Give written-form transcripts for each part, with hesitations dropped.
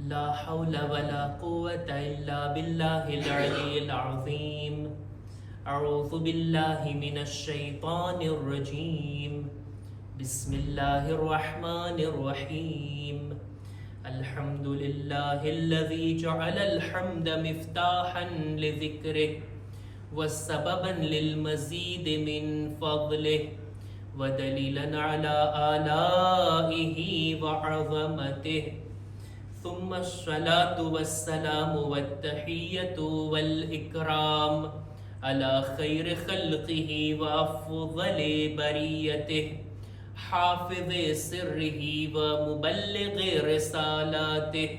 لا حول ولا قوة إلا بالله العلي العظيم. أعوذ بالله من الشيطان الرجيم. بسم الله الرحمن الرحيم. الحمد لله الذي جعل الحمد مفتاحا لذكره وسببا للمزيد من فضله ودليلا على آلائه وعظمته. ثم الصلاة والسلام والتحية والإكرام على خير خلقه وأفضل بريته حافظ سره ومبلغ رسالاته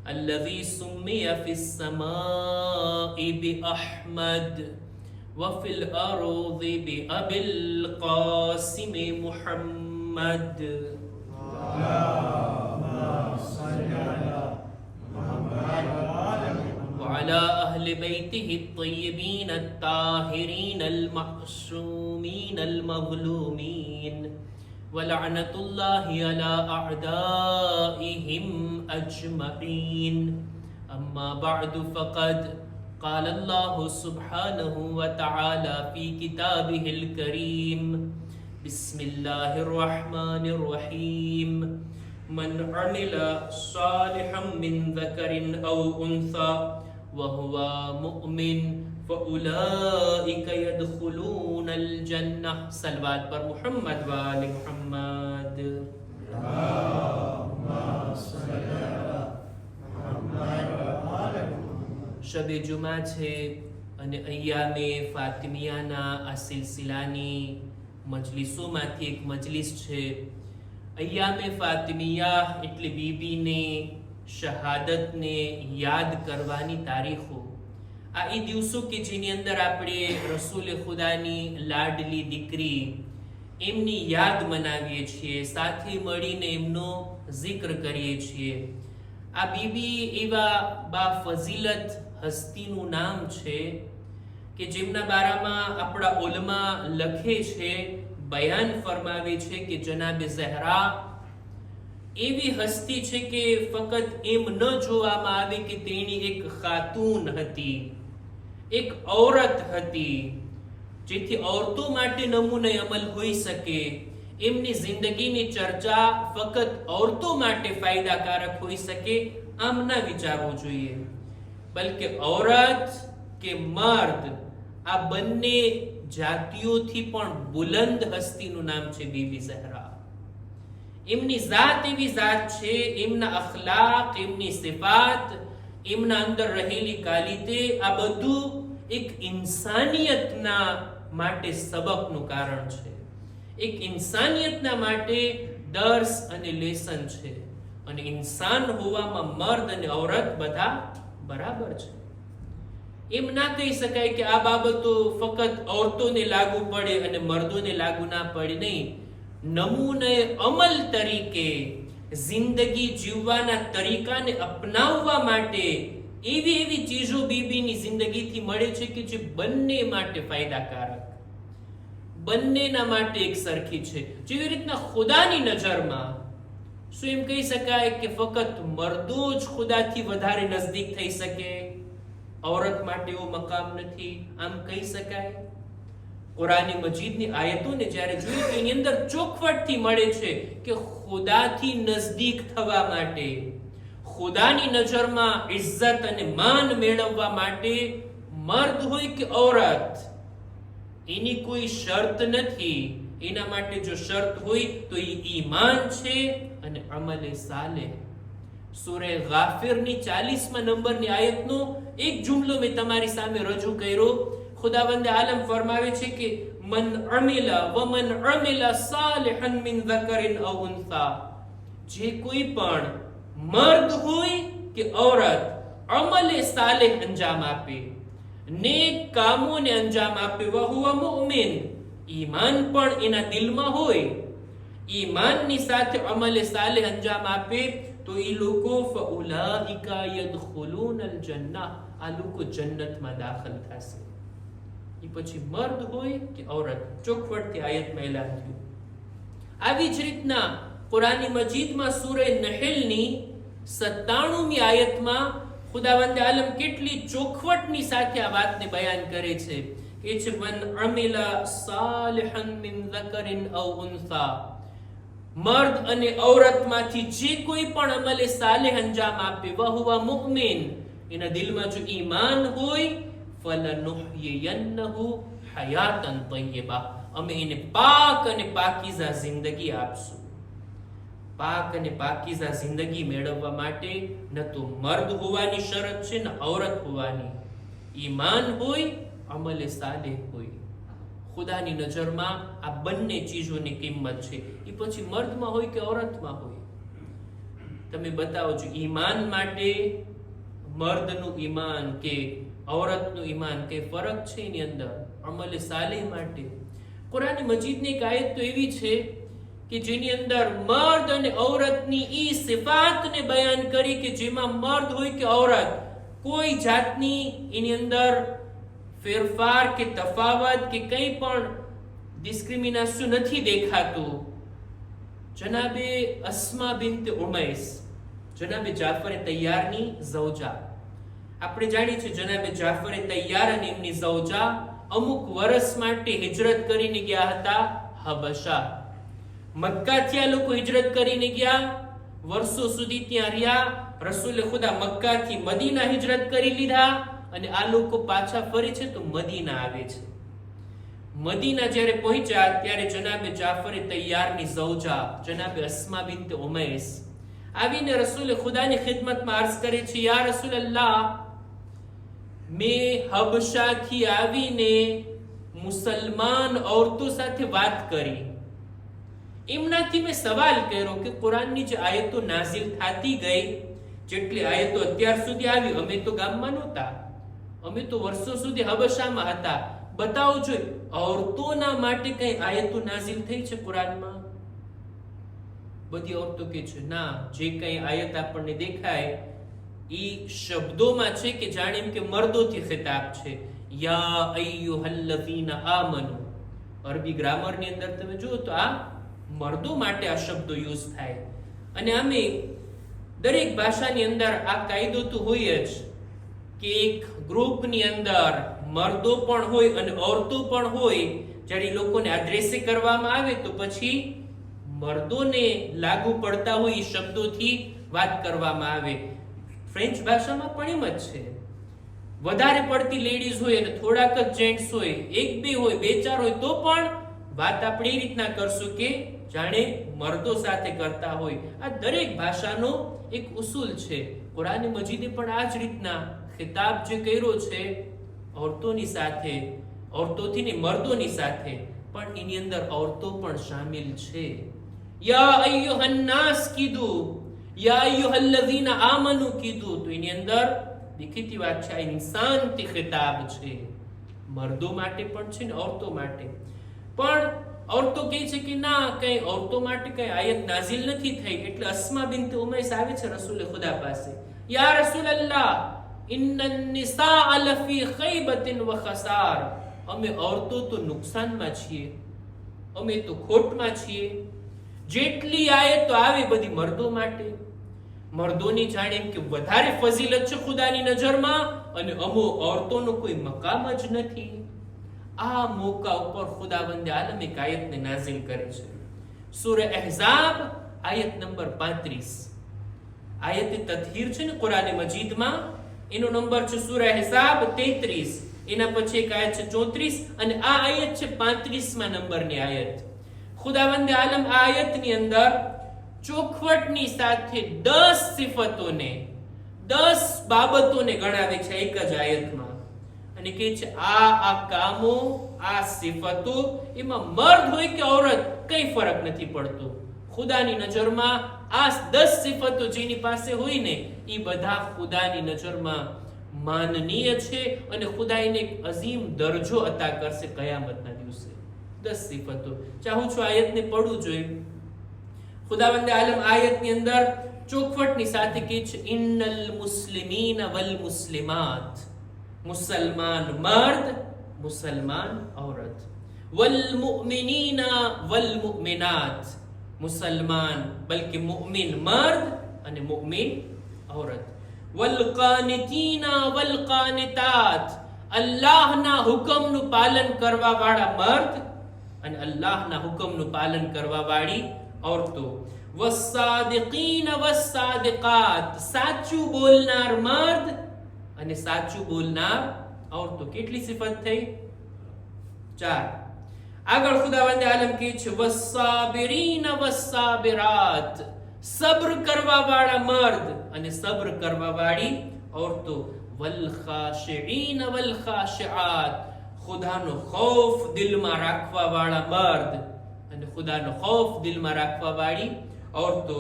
الذي سمي في السماء بأحمد وفي الأرض بأبي القاسم محمد. وعلى أهل بيته الطيبين الطاهرين المعصومين المظلومين ولعنة الله على أعدائهم أجمعين. أما بعد فقد قال الله سبحانه وتعالى في كتابه الكريم. بسم الله الرحمن الرحيم. من عمل صالحا من ذكر أو أنثى وهو مؤمن فأولئك يدخلون الجنة. صلوات پر محمد و آل محمد. શબ જુમા છે અને અય્યામે ફાતિમિયાના આ સિલસિલાની મજલિસોમાંથી એક મજલિસ છે. અય્યામે ફાતિમિયા એટલે બીબીને શહાદતને યાદ કરવાની તારીખો. આ એ દિવસો કે જેની અંદર આપણે રસૂલ ખુદાની લાડલી દીકરી એમની યાદ મનાવીએ છીએ, સાથે મળીને એમનો જિક્ર કરીએ છીએ. આ બીબી એવા બા ફઝીલત હસ્તીનું નામ છે કે જેમના બારામાં આપણા ઉલમા લખે છે, બયાન ફરમાવે છે કે જનાબે ઝહરા એવી હસ્તી છે કે ફક્ત એમ ન જોવામાં આવે કે તેણી એક ખાતૂન હતી, એક ઔરત હતી, જેથી औरतों માટે નમૂને અમલ હોઈ શકે. એમની જિંદગીની ચર્ચા ફક્ત औरतों માટે ફાયદાકારક હોઈ શકે આમ ના વિચારવું જોઈએ, બલકે औरत કે મર્દ આ બંને જાતિઓથી પણ બુલંદ હસ્તીનું નામ છે બીબી ઝહરા. એમની જાત એવી જાત છે, એમના અખલાક, એમની સિફાત, એમના અંદર રહેલી કાલિતે આ બધું એક ઇન્સાનિયતના માટે સબકનું કારણ છે, એક ઇન્સાનિયતના માટે દર્સ અને લેસન છે. અને ઇન્સાન હોવામાં મર્દ અને ઔરત બધા બરાબર છે. એમ ના કહી શકાય કે આ બાબતો ફક્ત ઔરતોને લાગુ પડે અને મર્દોને લાગુ ના પડે. નહીં, નમૂને અમલ તરીકે જિંદગી જીવવાના તરીકાને અપનાવવા માટે એવી એવી ચીજો બીબીની જિંદગીથી મળે છે કે જે બંને માટે ફાયદાકારક, બંનેના માટે એક સરખી છે. જેવી રીતના ખુદાની નજરમાં શું એમ કહી શકાય કે ફક્ત મર્દો જ ખુદાથી વધારે નજદીક થઈ શકે, ઔરત માટે એવો મકામ નથી, આમ કહી શકાય? કુરાન મજીદની આયતોને જ્યારે જોઈએ તો એની અંદર ચોખવટથી મળે છે કે ખુદાથી નજદીક થવા માટે, ખુદાની નજરમાં ઇજ્જત અને માન મેળવવા માટે મર્દ હોય કે ઔરત એની કોઈ શરત નથી. એના માટે જો શરત હોય તો એ ઈમાન છે અને અમલે સાલેહ. સૂરે ગાફિરની 40મા નંબરની આયતનો એક જુમલો મેં તમારી સામે રજૂ કર્યો. ખુદાવંદે આલમ ફરમાવે છે કે મન અમિલા વમન અમિલા સાલિહન મિન ઝકરિન અવ ઉન્સા. જે કોઈ પણ મર્દ હોય કે ઔરત અમલે સાલેહ અંજામ આપે, નેક કામોને અંજામ આપે, વહુવા મુમિન, ઈમાન પણ એના દિલમાં હોય, ઈમાનની સાથે અમલે સાલેહ અંજામ આપે તો એ લોકો ફઉલાઇકા યદખુલૂનલ જન્નહ, આ લોકો જન્નતમાં દાખલ થશે. એ પછી મર્દ હોય કે ઔરત, ચોખવટથી આયતમાં એલાન થયું. આવી જ રીતના કુરાની મજીદમાં સૂરે નહલની 97મી આયતમાં ખુદાવંદ આલમ કેટલી ચોખવટની સાથે આ વાતને બયાન કરે છે કે છે મન અમિલા સાલિહન મિન ઝકરિન અવ ઉન્સા, મર્દ અને ઔરતમાંથી જે કોઈ પણ અમલે સાલેહ અંજામ આપે વહુવા મુઅમિન, એના દિલમાં જો ઈમાન હોય, ફલનુહયિયન્નહુ હયાતન તય્યબા, અમે એને પાક અને પાકીઝા જિંદગી આપશું. પાક અને પાકીઝા જિંદગી મેળવવા માટે ન તો મર્દ હોવાની શરત છે ને ઔરત હોવાની, ઈમાન હોય, અમલે સાલેહ હોય. ખુદાની નજરમાં આ બંને ચીજોની કિંમત છે. એ પછી મર્દમાં હોય કે ઔરતમાં હોય. તમે બતાવો છો ઈમાન માટે મર્દનું ઈમાન કે ઔરતનું ઈમાન કે ફરક છે એની અંદર? અમલે સાલેહ માટે કુરાન મજીદની એક આયત તો એવી છે કે જેની અંદર મર્દ અને ઔરતની ઈ સિફાતને બયાન કરી કે જેમાં મર્દ હોય કે ઔરત કોઈ જાતની એની અંદર ફેરફાર કે તફાવત કે કંઈ પણ ડિસ્ક્રિમિનેશન નથી દેખાતું. જનાબે અસ્મા બિન્ત ઉમૈસ, જનાબે જાફરે તૈયારની ઝૌજા, આપણે જાણીએ છીએ જનાબે જાફરે તૈયાર અને એમની ઝૌજા અમુક વર્ષ માટે હિજરત કરીને ગયા હતા હબશા. મક્કાથી આ લોકો હિજરત કરીને ગયા, વર્ષો સુધી ત્યાં રહ્યા. રસૂલ ખુદા મક્કાથી મદીના હિજરત કરી લીધા અને આ લોકો પાછા ફરી છે તો મદીના આવે છે. મદીના જ્યારે પહોંચ્યા ત્યારે જનાબે જાફરે તૈયારની ઝૌજા જનાબે અસ્મા બિન્ત ઉમૈસ આવીને રસૂલ ખુદાની ખિદમતમાં અર્ઝ કરે છે, યા રસૂલલ્લાહ, મેં હબશાથી આવીને મુસલમાન ઔરતો સાથે વાત કરી. એમનાથી મેં સવાલ કર્યો કે કુરાનની જે આયતો નાઝિલ થતી ગઈ, જેટલી આયતો અત્યાર સુધી આવી, અમે તો ગામમાં નહોતા, અમે તો વર્ષો સુધી હબશામાં હતા, બતાવો જોઈએ ઔરતોના માટે કઈ આયતો નાઝિલ થઈ છે કુરાનમાં? બધી ઔરતો કે છે ના, જે કઈ આયત આપણને દેખાય ઈ શબ્દોમાં છે કે જાણે એમ કે મર્દોથી ખિતાબ છે. યા અય્યુહલ્લઝીના આમનુ, અરબી ગ્રામરની અંદર તમે જુઓ તો આ મર્દો માટે આ શબ્દો યુઝ થાય. અને આમે દરેક ભાષાની અંદર આ કાયદો તો હોય જ કે એક ગ્રુપની અંદર મર્દો પણ હોય અને ઔરતો પણ હોય. જ્યારે લોકોને એડ્રેસ કરવામાં આવે તો પછી મર્દોને લાગુ પડતા હોય એ શબ્દોથી વાત કરવામાં આવે. ફ્રેન્ચ ભાષામાં પણ એમ જ છે, વધારે પડતી લેડીઝ હોય અને થોડાક જ જેન્ટ્સ હોય, એક બે હોય, બે ચાર હોય, તો પણ વાત આપણે એ રીતના કરશું કે જાણે મર્દો સાથે કરતા હોય. આ દરેક ભાષાનો એક ઉસૂલ છે. કુરાન મજીદે પણ આ જ રીતના ખિતાબ જે કર્યો છે ઔરતોની સાથે, ઔરતોથી ને મર્દોની સાથે, પણ એની અંદર ઔરતો પણ શામિલ છે. યા અય્યુહન નાસ કીધું, યા અય્યુહલ્લઝીના આમનુ કીધું, તો એની અંદર દેખીતી વાત છે આ ઇન્સાનથી ખિતાબ છે. મર્દો માટે પણ છે ને ઔરતો માટે પણ. ઔરતો કહે છે કે ના, કઈ ઔરતો માટે કઈ આયત નાઝિલ નથી થઈ. એટલે અસ્મા બિન્ત ઉમૈસ આવે છે રસૂલ ખુદા પાસે, યા રસૂલલ્લાહ, ઇન્નન નિસા લફી ખૈબતિન વ ખસાર, અમે ઔરતો તો નુકસાનમાં છીએ, અમે તો ખોટમાં છીએ. જેટલી આયતો આવે બધી મર્દો માટે. મર્દોની જાણે એમ કે વધારે ફઝીલત છે ખુદાની નજરમાં અને અમો ઔરતોનો કોઈ મકામ જ નથી. આ મોકા ઉપર ખુદાવંદે આલમ એક આયતને નાઝિલ કરે છે. સૂરા અહઝાબ આયત નંબર 35. આયતે તત્હીર છે ને કુરાન મજીદમાં, એનો નંબર છે સૂરા અહઝાબ 33, એના પછી એક આયત છે 34 અને આ આયત છે 35મા નંબરની આયત. ખુદાવંદે આલમ આ આયતની અંદર ચોખવટની સાથે 10 સિફતોને, 10 બાબતોને ગણાવે છે એક જ આયતમાં અને કહે છે આ કામો, આ સિફતો, એમાં મર્દ હોય કે ઔરત કઈ ફરક નથી પડતો. ખુદાની નજરમાં આ 10 સિફતો જેની પાસે હોય ને એ બધા ખુદાની નજરમાં માનનીય છે અને ખુદા એને એક અઝીમ દરજ્જો અતા કરશે કયામતના દિવસે. 10 સિફતો. ચાહું છું આયતને પડવું જોઈએ. ખુદાવંદે આલમ આયતની અંદર ચોખવટની સાથે કહે છે ઇન્નલ મુસ્લિમીન વલ મુસ્લિમાત, મુસલમાન મર્દ, મુસલમાન ઔરત, વલ મુઅમિનીના વલ મુઅમિનાત, મુસલમાન બલકે મુઅમિન મર્દ અને મુઅમિન औरत. વલકાનિતીના વલકાનિતાત, અલ્લાહના હુકમનું પાલન કરવા વાળા મર્દ અને અલ્લાહના હુકમનું પાલન કરવા વાળી औरतो. વસ્સાદિકીન વસ્સાદિકાત, સાચું બોલનાર મર્દ અને સાચું બોલનાર औरतो. કેટલી સિફત થઈ? 4. આગળ ખુદાવંદ આલમ કહે છે વસ્સાબિરીન વસ્સાબિરાત, સબ્ર કરવા વાળા મર્દ અને સબ્ર કરવા વાળી औरतो. વલખાશિઈન વલખાશિઆત, ખુદાનો ખૌફ દિલમાં રાખવા વાળા મર્દ અને ખુદાનો ખૌફ દિલમાં રાખવા વાળી औरतो.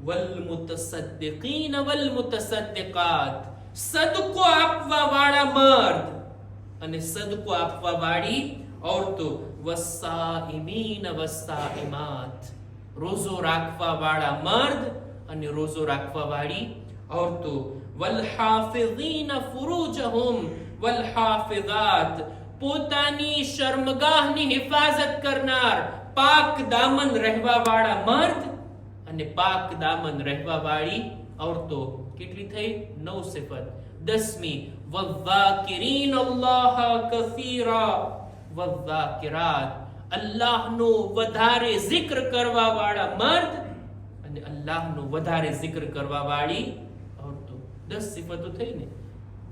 વલમુતસદ્દિકીન વલમુતસદ્દિકાત, સદકો આપવા વાળા મર્દ અને સદકો આપવા વાળી औरतो. વસ્સાઈમીન વસ્સાઈમાત, રોઝો રાખવા વાળા મર્દ અને રોઝો રાખવા વાળી औरतो. વલહાફિઝીન ફુરૂજહુમ વલહાફિઝાત, પોતાની શર્મગાહની હિફાજત કરનાર પાક દામન રહેવા વાળા મર્દ અને પાક દામન રહેવા વાળી औरतो. કેટલી થઈ? 9 સિફત. 10મી વઝાકિરીન અલ્લાહ કસીરા વઝાકિરાત, અલ્લાહનો વધારે zikr કરવા વાળા મર્દ અને અલ્લાહનો વધારે zikr કરવા વાળી औरतो. 10 સિફતો થઈ ને.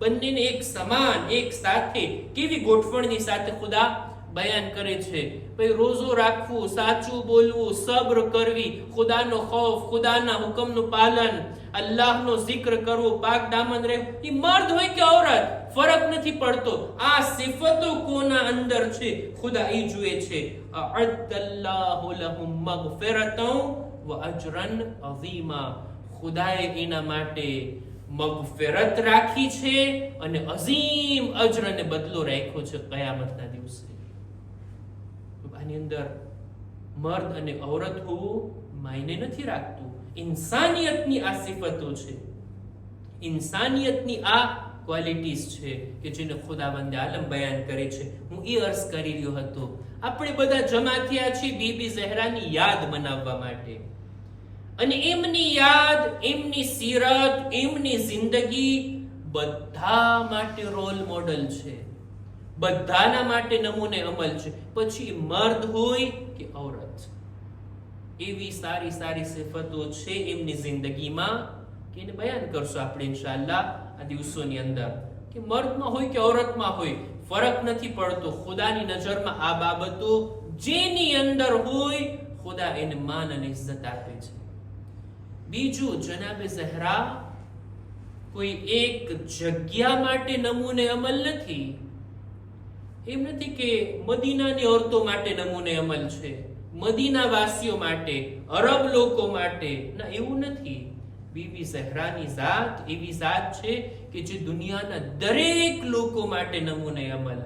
બંનેને એક સમાન એક સાથે કેવી ગોઠવણની સાથે ખુદા બયાન કરે છે. ભાઈ રોઝો રાખવું, સાચું બોલવું, સબ્ર કરવી, ખુદાનો ખૌફ, ખુદાના હુકમનું પાલન, અલ્લાહનો zikr કરવો, પાક દામન રહેવું, એ મર્દ હોય કે औरत ફરક નથી પડતો. આ સિફતો કોના અંદર છે ખુદા એ જુએ છે. અઅદ્દલ્લાહુ લહુમ મગફિરતન વ અજરન અઝીમા, ખુદાએ એના માટે મગફિરત રાખી છે અને અઝીમ અજર અને બદલો રાખ્યો છે કયામતના દિવસે. આની અંદર મર્દ અને औरत હોવું માયને નથી રાખતું. ઇન્સાનિયતની આ સિફતો છે, ઇન્સાનિયતની આ ક્વોલિટીઝ છે કે જેને ખુદાવંદ આલમ બયાન કરે છે. હું એ અર્ઝ કરી રહ્યો હતો, આપણે બધા જમા થયા છીએ બીબી ઝહરાની યાદ મનાવવા માટે. અને એમની યાદ, એમની સીરત, એમની જિંદગી બધા માટે રોલ મોડલ છે, બધાના માટે નમૂને અમલ છે. પછી મર્દ હોય કે औरत, એવી સારી સારી સિફતો છે એમની જિંદગીમાં કે એને બયાન કરશું આપણે ઇન્શાઅલ્લાહ આ દિવસોની અંદર. કે મર્દમાં હોય કે औरतમાં હોય ફરક નથી પડતો. ખુદાની નજરમાં આ બાબતો જેની અંદર હોય ખુદા એને માન અને ઇજ્જત આપે છે. બીજું, જનાબે ઝહરા કોઈ એક જગ્યા માટે નમૂને અમલ નથી. એમ નથી કે મદીનાની औरतो માટે નમૂને અમલ છે, મદીના વાસીઓ માટે, અરબ લોકો માટે, ના એવું નથી. બીબી ઝહરાની જાત એવી જાત છે કે જે દુનિયાના દરેક લોકો માટે નમૂને અમલ,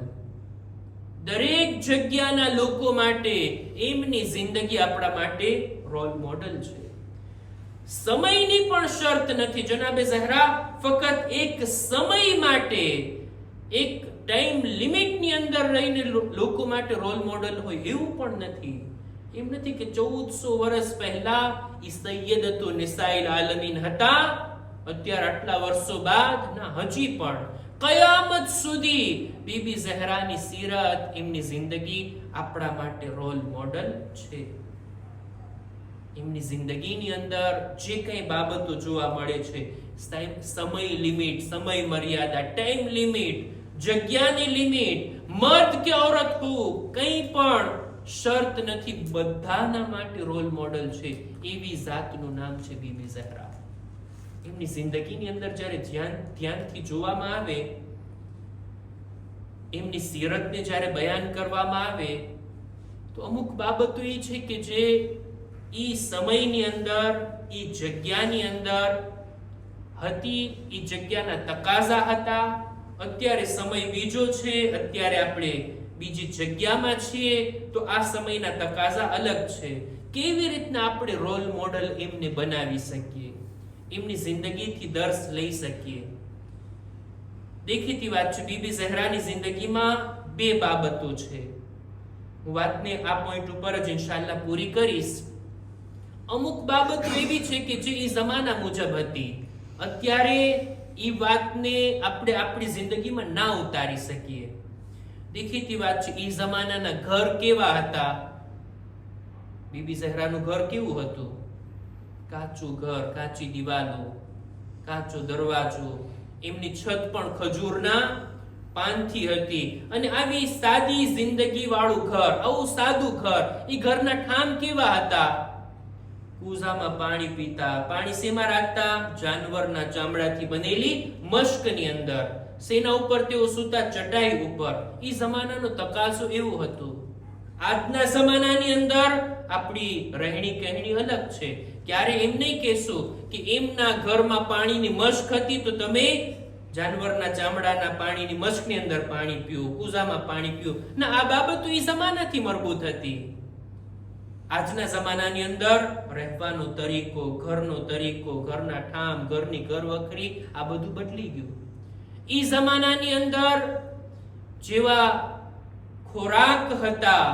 દરેક જગ્યાના લોકો માટે એમની જિંદગી આપણા માટે રોલ મોડલ છે. સમયની પણ શરત નથી. જનાબે ઝહરા ફક્ત એક સમય માટે, એક ટાઈમ લિમિટની અંદર રહીને લોકો માટે રોલ મોડલ હોય એવું પણ નથી. એમ નથી કે 1400 વર્ષ પહેલા ઈ સૈયદતુ નિસાઈલ આલમીન હતા, અત્યારે આટલા વર્ષો બાદ ના, હજી પણ કયામત સુધી બીબી ઝહરાની સીરત, એમની જિંદગી આપણા માટે રોલ મોડલ છે. એમની જિંદગીની અંદર જે કઈ બાબતો જોવા મળે છે, સમય લિમિટ, સમય મર્યાદા, ટાઈમ લિમિટ, જગ્યાની લિમિટ, મર્દ કે औरत હો, કંઈ પણ શરત નથી, બધાના માટે રોલ મોડલ છે. એવી જાતનું નામ છે બીબી ઝહરા. એમની જિંદગીની અંદર જ્યારે ધ્યાનથી જોવામાં આવે, એમની સીરતને જ્યારે બયાન કરવામાં આવે તો અમુક બાબતો એ છે કે જે ઈ સમયની અંદર, ઈ જગ્યાની અંદર હતી, ઈ જગ્યાના તકાઝા હતા. અત્યારે સમય બીજો છે, અત્યારે આપણે બીજી જગ્યામાં છીએ, તો આ સમયના તકાઝા અલગ છે. કેવી રીતના આપણે રોલ મોડલ એમને બનાવી શકીએ, એમની જિંદગીથી દર્શ લઈ શકીએ. દેખીતી વાત છે, બીબી ઝહરાની જિંદગીમાં બે બાબતો છે. હું વાતને આ પોઈન્ટ ઉપર જ ઇન્શાઅલ્લાહ પૂરી કરીશ. અમુક બાબતો એવી છે કે જે એ જમાના મુજબ હતી, અત્યારે ઈ વાતને આપણે આપણી જિંદગીમાં ના ઉતારી શકીએ. દેખીતી વાત છે, ઈ જમાનાના ઘર કેવા હતા? બીબી ઝહરાનું ઘર કેવું હતું? કાચું ઘર, કાચી દિવાલો, કાચો દરવાજો, એમની છત પણ ખજૂરના પાનથી હતી. અને આવી સાદી જિંદગી વાળું ઘર, આવું સાદું ઘર, ઈ ઘરના ઠામ કેવા હતા? કૂઝામાં પાણી પીતા. પાણી શેમાં રાખતા? જાનવરના ચામડાથી બનેલી મશ્કની અંદર. સેના ઉપર તેઓ સૂતા ચટાઈ ઉપર. ઈ જમાનાનો તકાસો એવો હતો. આજના જમાનાની અંદર આપણી રહેણી કહેણી અલગ છે. ક્યારે એમ નહીં કહેશો કે એમના ઘરમાં પાણીની મશ્ક હતી તો તમે જાનવરના ચામડાના પાણીની મશ્કની અંદર પાણી પીઓ, કૂઝામાં પાણી પીઓ. ના, આ બાબતો ઈ જમાનાથી મરબૂત હતી. આજના જમાનાની અંદર રહેવાનો તરીકો, ઘરનો તરીકો, ઘરના ઠામ, ઘરની ઘરવખરી, આ બધું બદલી ગયું. ઈ જમાનાની અંદર જેવા ખોરાક હતા,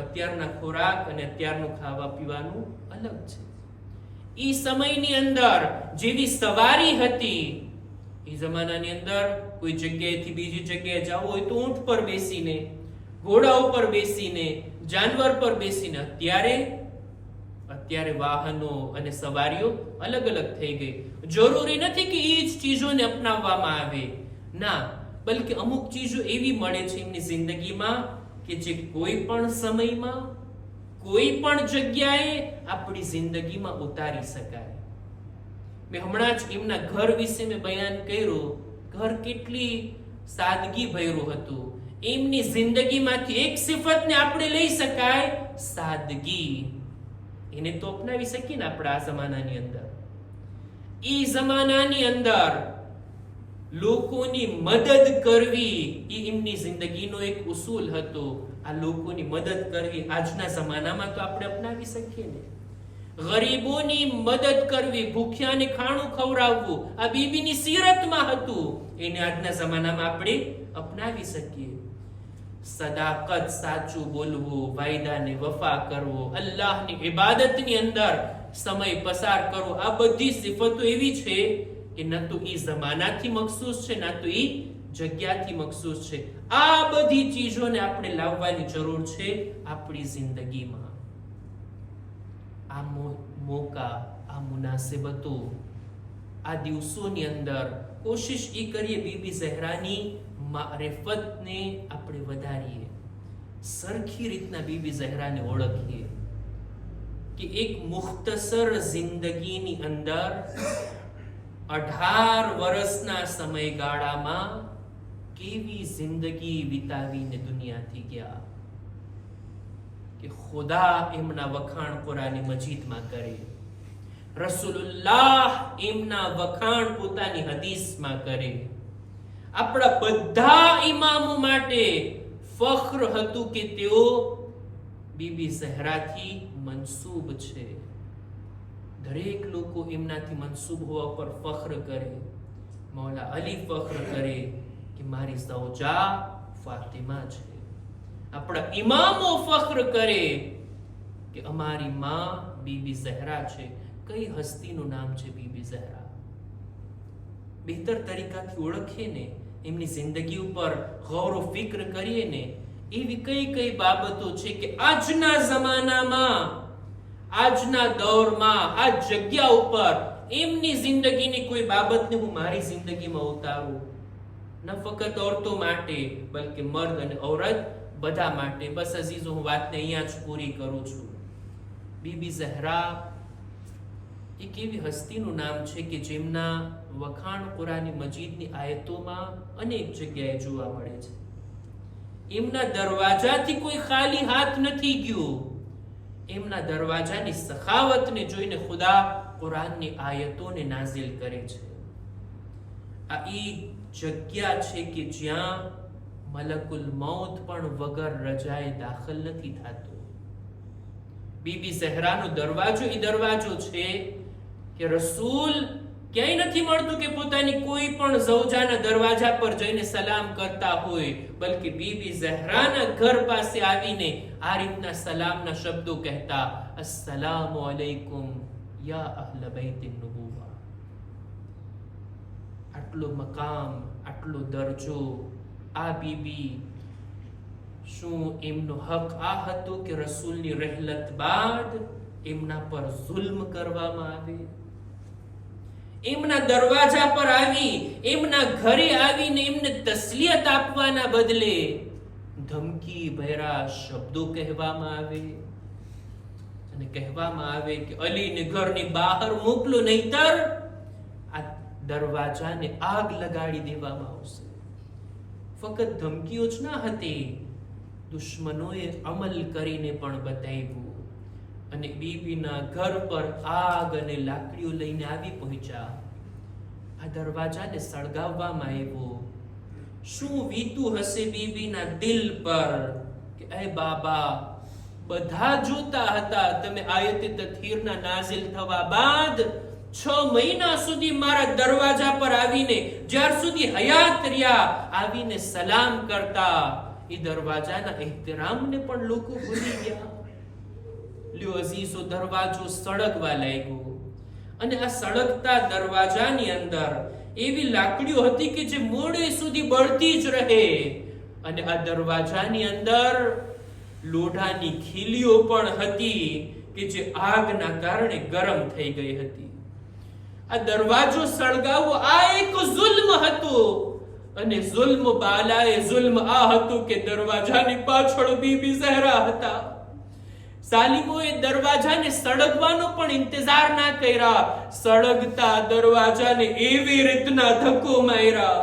અત્યારના ખોરાક અને અત્યારનું ખાવા પીવાનું અલગ છે. ઈ સમયની અંદર જેવી સવારી હતી, ઈ જમાનાની અંદર કોઈ જગ્યાએથી બીજી જગ્યાએ જવું હોય તો ઊંટ પર બેસીને, ઘોડા ઉપર બેસીને, જાનવર પર બેસીને. અત્યારે વાહનો અને સવારીઓ અલગ અલગ થઈ ગઈ. જરૂરી નથી કે એ જ ચીજોને અપનાવવામાં આવે, ના, બલકે અમુક ચીજો એવી મળે છે એમની જિંદગીમાં કે જે કોઈ પણ સમયમાં, કોઈ પણ જગ્યાએ આપણી જિંદગીમાં ઉતારી શકાય. મેં હમણાં જ એમના ઘર વિશે મેં બયાન કર્યું. ઘર કેટલી સાદગી ભર્યું હતું. એમની જિંદગીમાંથી એક સિફતને આપણે લઈ શકાય, સાદગી. એને તો અપનાવી શકીએ ને આપણે આ જમાનાની અંદર. ઈ જમાનાની અંદર લોકોની મદદ કરવી એ એમની જિંદગીનો એક ઉસૂલ હતો. આ લોકોની મદદ કરવી આજના જમાનામાં તો આપણે અપનાવી શકીએ ને. ગરીબોની મદદ કરવી, ભૂખ્યાને ખાણું ખવડાવવું, આ બીબીની સીરતમાં હતું. એને આજના જમાનામાં આપણે અપનાવી શકીએ. સદાકત, સાચું બોલવું, વાયદાને વફા કરવો, અલ્લાહની ઇબાદતની અંદર સમય પસાર કરવો, આ બધી સિફતો એવી છે કે ન તો ઈ જમાનાથી મખસૂસ છે, ના તો ઈ જગ્યાથી મખસૂસ છે. આ બધી ચીજોને આપણે લાવવાની જરૂર છે આપણી જિંદગીમાં. આ મોકા, આ મુનાસિબતો, આ દિવસોની અંદર કોશિશ ઈ કરીએ બીબી ઝહરાની મારિફતને આપણે વધારીએ, સરખી રીતના બીબી ઝહરાને ઓળખીએ કે એક મુખ્તસર જિંદગીની અંદર 18 વર્ષના સમયગાળામાં કેવી જિંદગી વિતાવીને દુનિયાથી ગયા કે ખુદા એમના વખાણ કુરાન મજીદમાં કરે, રસૂલુલ્લાહ એમના વખાણ પોતાની હદીસમાં કરે. આપણા બધા ઇમામો માટે ફખ્ર હતું કે તેઓ બીબી ઝહરાથી મનસૂબ છે. દરેક લોકો એમનાથી મનસૂબ હોવા પર ફખ્ર કરે. મૌલા અલી ફખ્ર કરે કે મારી ઝૌજા ફાતિમા છે. આપણા ઇમામો ફખ્ર કરે કે અમારી માં બીબી ઝહરા છે. કઈ હસ્તીનું નામ છે બીબી ઝહરા? બહેતર તરીકાથી ઓળખીએ ને, એમની જિંદગી ઉપર ગૌર ફિક્ર કરીએ ને, એવી કઈ કઈ બાબતો છે કે આજના જમાનામાં, આજના દૌરમાં, આ જગ્યા ઉપર એમની જિંદગીની કોઈ બાબતને હું મારી જિંદગીમાં ઉતારું. ન ફક્ત ઓરતો માટે બલકે મર્દ અને ઔરત બધા માટે. બસ અઝીઝો, હું વાતને અહીંયા જ પૂરી કરું છું. બીબી ઝહરા એક એવી હસ્તીનું નામ છે કે જેમના વખાણ કુરાન મજીદની આયતોમાં અનેક જગ્યાએ જોવા મળે છે. એમના દરવાજાથી કોઈ ખાલી હાથ નથી ગયું. એમના દરવાજાની સખાવતને જોઈને ખુદા કુરાનની આયતોને નાઝિલ કરે છે. આ ઈ જગ્યા છે કે જ્યાં મલકુલ મૌત પણ વગર રજાએ દાખલ નથી થતો. બીબી ઝહરાનો દરવાજો એ દરવાજો છે કે રસૂલ ક્યાંય નથી મળતું કે પોતાની કોઈ પણ ઝૌજાના દરવાજા પર જઈને સલામ કરતા હોય, બલકે બીબી ઝહરાના ઘર પાસે આવીને આ રીતના સલામના શબ્દો કહેતા, અસ્સલામુ અલૈકુમ યા અહલ બૈતિન નુબુવા. આટલો મકામ, આટલો દરજ્જો, આ બીબી, શું એમનો હક આ હતો કે રસૂલની રહેલત બાદ એમના પર જુલ્મ કરવામાં આવે? એમના દરવાજા પર આવી, એમના ઘરે આવીને એમને તસલિયત આપવાના બદલે ધમકી ભર્યા શબ્દો કહેવામાં આવે અને કહેવામાં આવે કે અલીને ઘરની બહાર મોકલો, નહીતર આ દરવાજાને આગ લગાડી દેવામાં આવશે. ફક્ત ધમકીઓ જ ના હતી, દુશ્મનોએ અમલ કરીને પણ બતાવ્યું અને બીબીના ઘર પર આગ અને લાકડીઓ લઈને આવી પહોંચ્યા. આ દરવાજાને સળગાવવામાં આવ્યો. શું વીતું હશે બીબીના દિલ પર કે એ બાબા, બધા જોતા હતા તમે આયતે તથહીરના નાઝિલ થવા બાદ 6 મહિના સુધી મારા દરવાજા પર આવીને, જ્યાર સુધી હયાત રહ્યા, આવીને સલામ કરતા. એ દરવાજાના એહતરામને પણ લોકો ભૂલી ગયા. લ્યો અઝીઝો, દરવાજો સળગવા લાગ્યો અને આ સળગતા દરવાજાની અંદર એવી લાકડીઓ હતી કે જે મોડે સુધી બળતી જ રહે અને આ દરવાજાની અંદર લોઢાની ખીલીઓ પણ હતી કે જે આગના કારણે ગરમ થઈ ગઈ હતી. આ દરવાજો સળગાવવો આ એક જુલ્મ હતો અને જુલ્મ બાલાએ જુલ્મ આ હતું કે દરવાજાની પાછળ બીબી ઝહરા હતા. સાલિમોએ દરવાજાને સળગવાનો પણ ઇંતજાર ના કર્યા. સળગતા દરવાજાને એવી રીતના ધક્કો માર્યા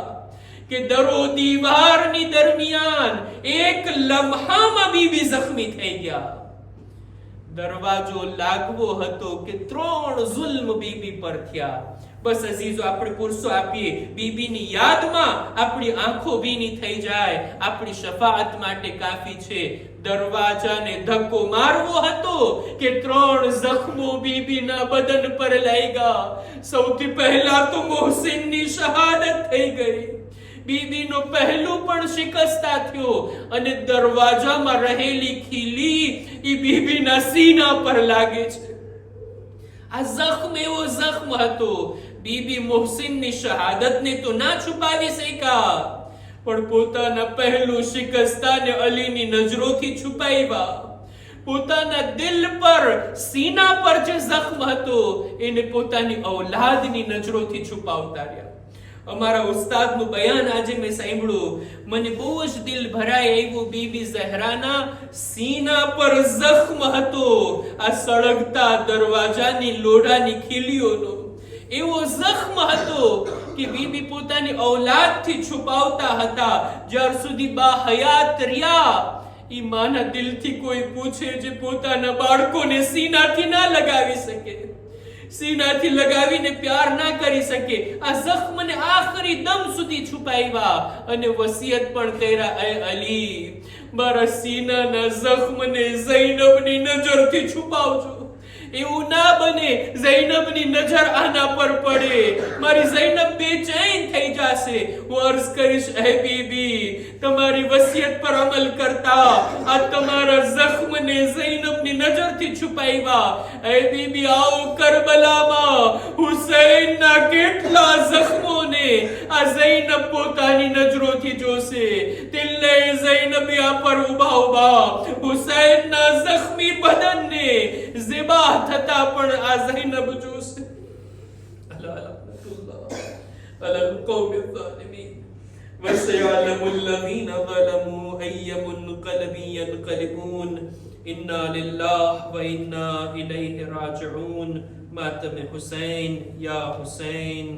કે દરો દીવારની દરમિયાન એક લમ્હામાં બીબી જખ્મી થઈ ગયા. દરવાજો લાગવો હતો કે 3 જુલ્મ બીબી પર થયા. બસ અઝીઝો, આપણે પુરસો આપીએ, બીબીની યાદમાં આપણી આંખો ભીની થઈ જાય, આપણી શફાઅત માટે કાફી છે. દરવાજાને ધક્કો મારવો હતો કે 3 જખ્મો બીબીના બદન પર લાગ્યા. સૌથી પહેલા તો મોહસિનની શહાદત થઈ ગઈ. બીબીનો પહેલું પણ શિકસ્તા થયો અને દરવાજામાં રહેલી ખીલી ઈ બીબીના સીના પર લાગે છે. આ જખ્મ એવો જખ્મ હતો. બીબી મોહસિનની શહાદતને તો ના છુપાવી શક્યા, પણ પોતાના પહેલું શિકસ્તાને અલીની નજરોથી છુપાવ્યા. પોતાના દિલ પર, સીના પર જે જખ્મ હતો એને પોતાની ઔલાદની નજરોથી છુપાવતા રહ્યા. અમારા ઉસ્તાદનું બયાન આજે મેં સાંભળ્યું, મને બહુ જ દિલ ભરાઈ આવ્યું. બીબી ઝહરાના સીના પર જખ્મ હતો આ સળગતા દરવાજાની લોઢાની ખીલીઓનો. એવો જખ્મ હતો કે બીબી પોતાની ઔલાદથી છુપાવતા હતા. જ્યાર સુધી બા હયાત રહ્યા, ઈ માના દિલથી કોઈ પૂછે જે પોતાના બાળકોને સીનાથી ના લગાવી શકે, સીનાથી લગાવીને પ્યાર ના કરી શકે, આ જખ્મને આખરી દમ સુધી છુપાવ્યા અને વસિયત પણ કર્યા, એ અલી, મારા સીનાના જખ્મને ઝૈનબની નજરથી છુપાવજો. એવું ના બને ઝૈનબની નજર આના પર પડે, મારી ઝૈનબ બેચેન થઈ જશે. હું અર્ઝ કરીશ, એ બીબી, તમારી વસિયત પર અમલ કરતા આ તમારા જખ્મને ઝૈનબની નજરથી છુપાવ્યા. એ બીબી, આવો કરબલામાં હુસૈનના કેટલા જખ્મોને આ ઝૈનબ પોતાની નજરોથી જોશે. દિલ્લે ઝૈનબિયા પર ઉભા ઉભા હુસૈનના જખ્મી બદનને ઝિબા થતા પણ આ ઝૈનબ જોશે. અલલ કૌમિ ઝાલિમીન વસયઅલમુ અલ્લઝીના ઝલમુ અય્યમ મુન્કલબિન યન્કલિબૂન. ઇન્ના લિલ્લાહિ વ ઇન્ના ઇલૈહિ રાજિഊન. માતમ હુસૈન યા હુસૈન.